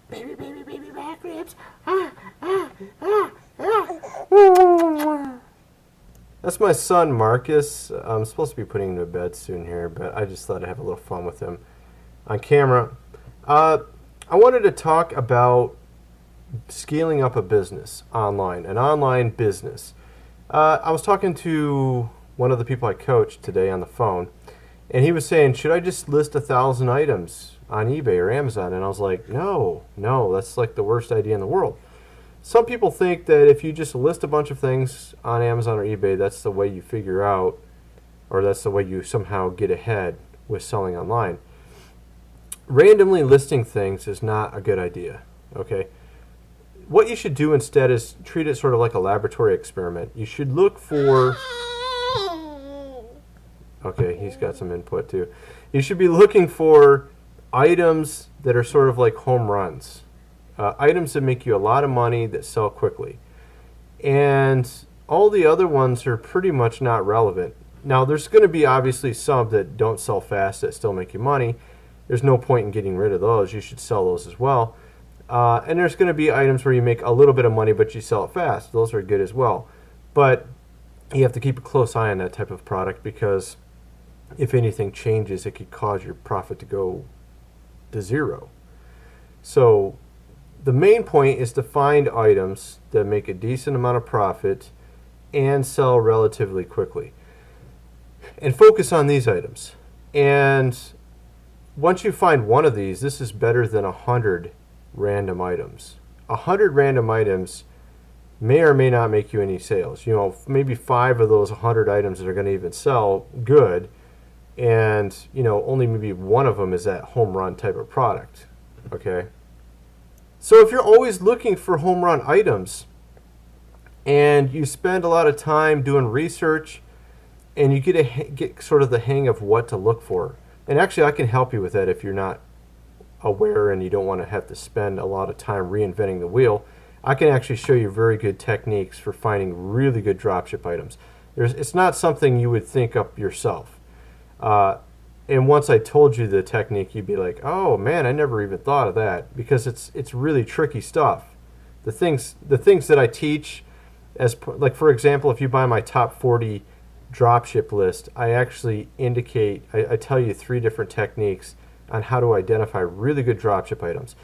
baby, baby, baby back ribs. Ah, ah, ah, ah. That's my son Marcus. I'm supposed to be putting him to bed soon here, but I just thought I'd have a little fun with him on camera. Uh, I wanted to talk about scaling up a business online, an online business. I was talking to one of the people I coached today on the phone, and he was saying, should I just list 1,000 items on eBay or Amazon? And I was like, no, that's like the worst idea in the world. Some people think that if you just list a bunch of things on Amazon or eBay, that's the way you figure out, or that's the way you somehow get ahead with selling online. Randomly listing things is not a good idea, okay? What you should do instead is treat it sort of like a laboratory experiment. You should look for... Okay, he's got some input too. You should be looking for items that are sort of like home runs. Items that make you a lot of money that sell quickly. And all the other ones are pretty much not relevant. Now, there's going to be obviously some that don't sell fast that still make you money. There's no point in getting rid of those. You should sell those as well. And there's going to be items where you make a little bit of money, but you sell it fast. Those are good as well. But you have to keep a close eye on that type of product, because if anything changes, it could cause your profit to go to zero. So the main point is to find items that make a decent amount of profit and sell relatively quickly. And focus on these items. And once you find one of these, this is better than 100 random items. 100 random items may or may not make you any sales. You know, maybe 5 of those 100 items that are going to even sell good, and you know, only maybe one of them is that home run type of product. Okay, so if you're always looking for home run items and you spend a lot of time doing research and you get sort of the hang of what to look for, and actually I can help you with that if you're not aware and you don't want to have to spend a lot of time reinventing the wheel. I can actually show you very good techniques for finding really good dropship items. It's not something you would think up yourself. And once I told you the technique, you'd be like, oh man, I never even thought of that, because it's really tricky stuff. The things that I teach, like for example, if you buy my top 40 dropship list, I actually indicate, I tell you 3 different techniques on how to identify really good dropship items.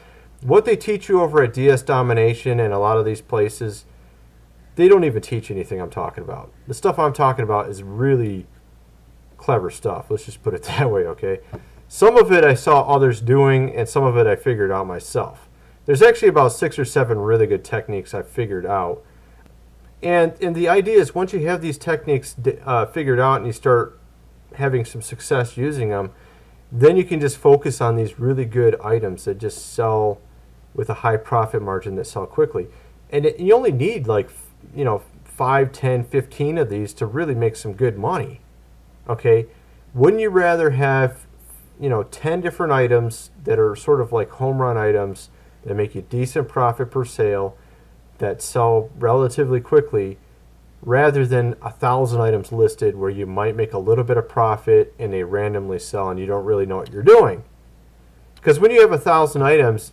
What they teach you over at DS Domination and a lot of these places, they don't even teach anything I'm talking about. The stuff I'm talking about is really clever stuff. Let's just put it that way, okay? Some of it I saw others doing, and some of it I figured out myself. There's actually about 6 or 7 really good techniques I figured out. And the idea is, once you have these techniques figured out and you start having some success using them, then you can just focus on these really good items that just sell with a high profit margin, that sell quickly. And you only need like, 5, 10, 15 of these to really make some good money. Okay, wouldn't you rather have 10 different items that are sort of like home run items that make you decent profit per sale, that sell relatively quickly, rather than 1,000 items listed where you might make a little bit of profit and they randomly sell and you don't really know what you're doing? Because when you have 1,000 items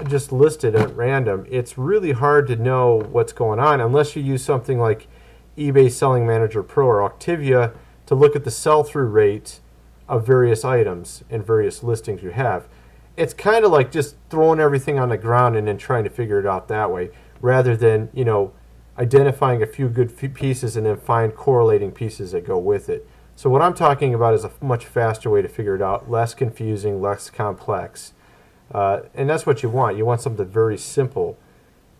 just listed at random, it's really hard to know what's going on unless you use something like eBay Selling Manager Pro or Activia to look at the sell-through rate of various items and various listings you have. It's kind of like just throwing everything on the ground and then trying to figure it out that way, rather than identifying a few good pieces and then find correlating pieces that go with it. So what I'm talking about is a much faster way to figure it out, less confusing, less complex. And that's what you want. You want something very simple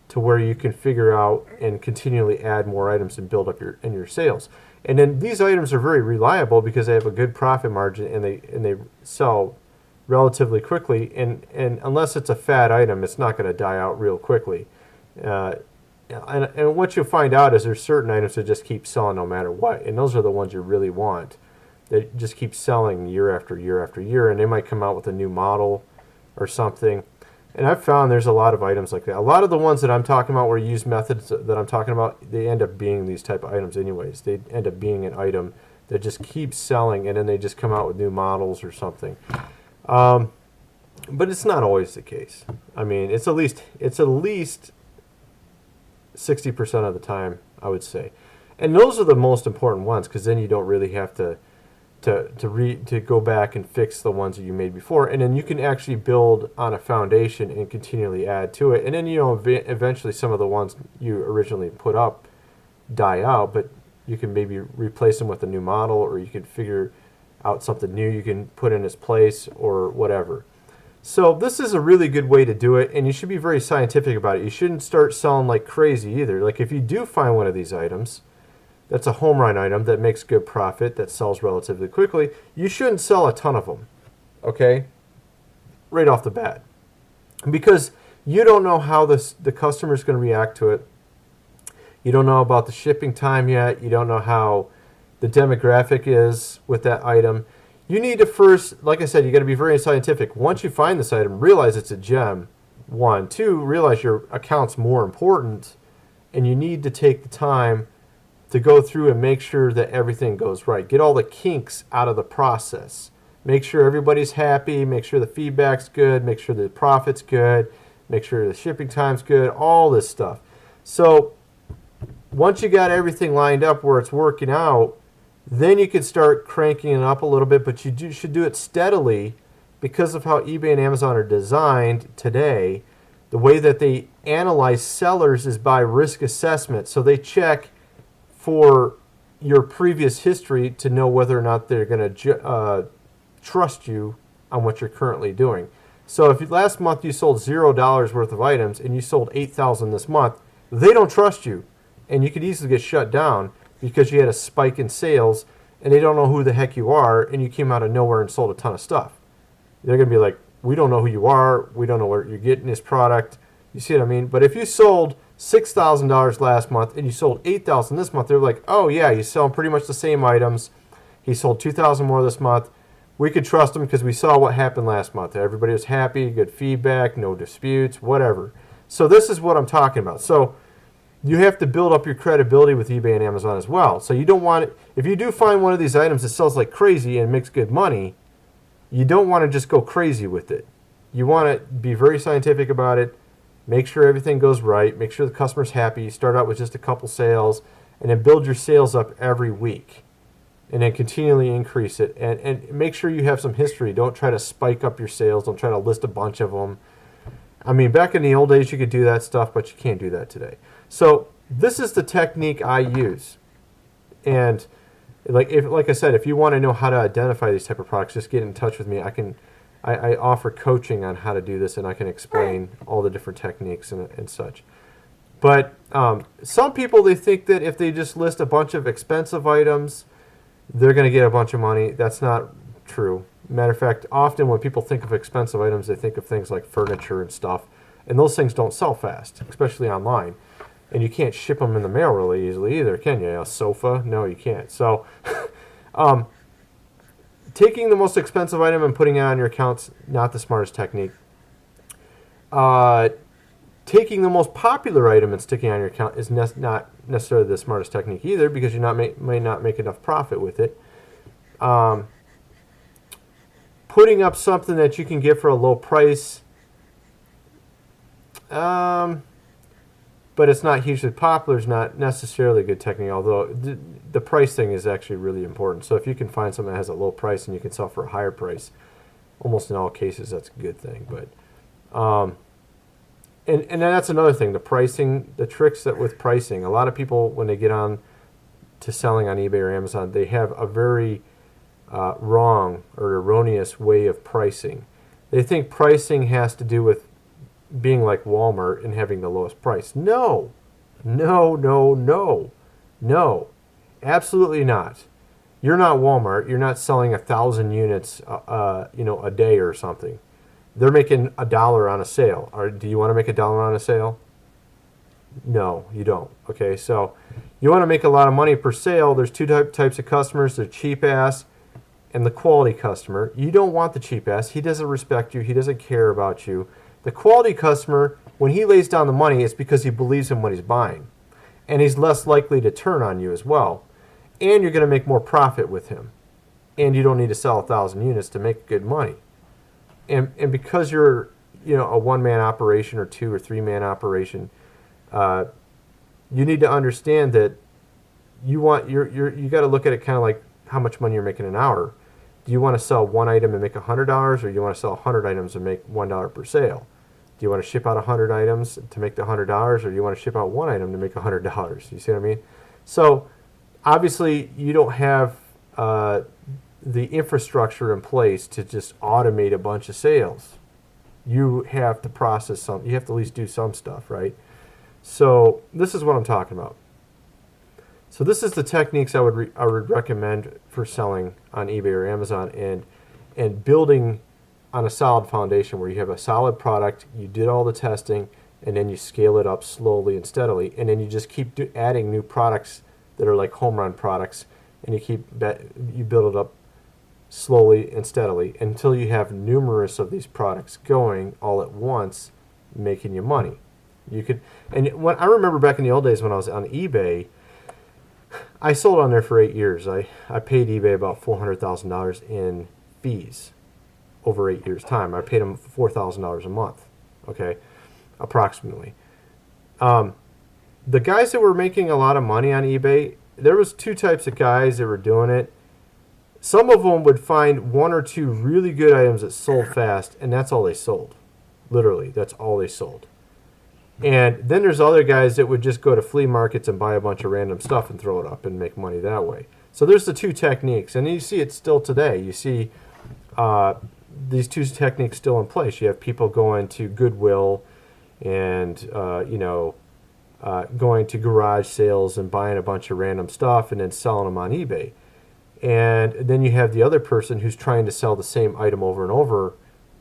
to where you can figure out and continually add more items and build up your sales. And then these items are very reliable because they have a good profit margin and they sell relatively quickly. And unless it's a fad item, it's not going to die out real quickly. And what you'll find out is there's certain items that just keep selling no matter what, and those are the ones you really want, that just keep selling year after year after year, and they might come out with a new model or something. And I've found there's a lot of items like that. A lot of the ones that I'm talking about, where you use methods that I'm talking about, they end up being these type of items anyways. They end up being an item that just keeps selling, and then they just come out with new models or something. But it's not always the case. I mean, it's at least 60% of the time, I would say. And those are the most important ones, because then you don't really have to go back and fix the ones that you made before, and then you can actually build on a foundation and continually add to it. And then eventually some of the ones you originally put up die out, but you can maybe replace them with a new model, or you can figure out something new you can put in its place, or whatever. So this is a really good way to do it, and you should be very scientific about it. You shouldn't start selling like crazy either. Like if you do find one of these items that's a home run item that makes good profit, that sells relatively quickly, you shouldn't sell a ton of them, okay? Right off the bat. Because you don't know how the customer's going to react to it. You don't know about the shipping time yet. You don't know how the demographic is with that item. You need to first, like I said, you got to be very scientific. Once you find this item, realize it's a gem. One. Two, realize your account's more important, and you need to take the time to go through and make sure that everything goes right. Get all the kinks out of the process. Make sure everybody's happy. Make sure the feedback's good. Make sure the profit's good. Make sure the shipping time's good. All this stuff. So once you got everything lined up where it's working out, then you can start cranking it up a little bit, but you should do it steadily because of how eBay and Amazon are designed today. The way that they analyze sellers is by risk assessment. So they check for your previous history to know whether or not they're going to trust you on what you're currently doing. So if last month you sold $0 worth of items and you sold 8,000 this month, they don't trust you, and you could easily get shut down because you had a spike in sales and they don't know who the heck you are, and you came out of nowhere and sold a ton of stuff. They're going to be like, we don't know who you are. We don't know where you're getting this product. You see what I mean? But if you sold $6,000 last month and you sold $8,000 this month, they're like, oh yeah, he's selling pretty much the same items. He sold $2,000 more this month. We could trust him because we saw what happened last month. Everybody was happy, good feedback, no disputes, whatever. So this is what I'm talking about. So you have to build up your credibility with eBay and Amazon as well. So you don't want it, if you do find one of these items that sells like crazy and makes good money, you don't want to just go crazy with it. You want to be very scientific about it, make sure everything goes right, make sure the customer's happy, start out with just a couple sales, and then build your sales up every week. And then continually increase it. And make sure you have some history. Don't try to spike up your sales. Don't try to list a bunch of them. I mean, back in the old days, you could do that stuff, but you can't do that today. So this is the technique I use. And like I said, if you want to know how to identify these type of products, just get in touch with me. I offer coaching on how to do this, and I can explain all the different techniques and such. But some people, they think that if they just list a bunch of expensive items, they're going to get a bunch of money. That's not true. Matter of fact, often when people think of expensive items, they think of things like furniture and stuff. And those things don't sell fast, especially online. And you can't ship them in the mail really easily either, can you? A sofa? No, you can't. So taking the most expensive item and putting it on your account's not the smartest technique. Taking the most popular item and sticking it on your account is not necessarily the smartest technique either, because you may not make enough profit with it. Putting up something that you can get for a low price, but it's not hugely popular, is not necessarily a good technique, although the price thing is actually really important. So if you can find something that has a low price and you can sell for a higher price, almost in all cases that's a good thing. But and then that's another thing, the pricing, the tricks that with pricing. A lot of people, when they get on to selling on eBay or Amazon, they have a very wrong or erroneous way of pricing. They think pricing has to do with being like Walmart and having the lowest price. No, absolutely not. You're not Walmart. You're not selling 1,000 units, a day or something. They're making $1 on a sale. Or do you want to make $1 on a sale? No, you don't. Okay, so you want to make a lot of money per sale. There's two types of customers. They're cheap ass and the quality customer. You don't want the cheap ass. He doesn't respect you. He doesn't care about you. The quality customer, when he lays down the money, it's because he believes in what he's buying. And he's less likely to turn on you as well. And you're going to make more profit with him. And you don't need to sell 1,000 units to make good money. and because you're, a one-man operation or two or three-man operation, you need to understand that you got to look at it kind of like how much money you're making an hour. Do you want to sell one item and make $100, or do you want to sell 100 items and make $1 per sale? Do you want to ship out 100 items to make the $100, or do you want to ship out one item to make $100? You see what I mean? So obviously you don't have the infrastructure in place to just automate a bunch of sales. You have to process some. You have to at least do some stuff, right? So this is what I'm talking about. So this is the techniques I would recommend for selling on eBay or Amazon, and building on a solid foundation where you have a solid product, you did all the testing, and then you scale it up slowly and steadily, and then you just keep adding new products that are like home run products, and you build it up slowly and steadily until you have numerous of these products going all at once, making you money. And I remember back in the old days when I was on eBay, I sold on there for 8 years. I paid eBay about $400,000 in fees over 8 years' time. I paid them $4,000 a month, okay, approximately. The guys that were making a lot of money on eBay, there was two types of guys that were doing it. Some of them would find one or two really good items that sold fast, and that's all they sold. Literally, that's all they sold. And then there's other guys that would just go to flea markets and buy a bunch of random stuff and throw it up and make money that way. So there's the two techniques, and you see it still today. You see these two techniques still in place. You have people going to Goodwill and going to garage sales and buying a bunch of random stuff and then selling them on eBay. And then you have the other person who's trying to sell the same item over and over,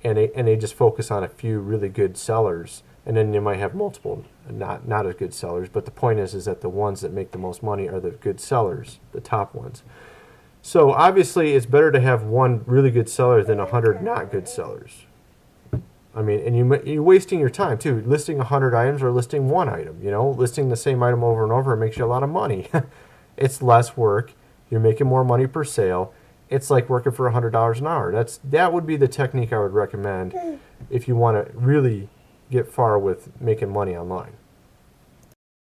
and they just focus on a few really good sellers. And then you might have multiple not as good sellers, but the point is that the ones that make the most money are the good sellers, the top ones. So obviously it's better to have one really good seller than 100 not good sellers. I mean, and you're wasting your time too. Listing 100 items or listing one item, listing the same item over and over makes you a lot of money. It's less work. You're making more money per sale. It's like working for $100 an hour. That would be the technique I would recommend if you want to really get far with making money online.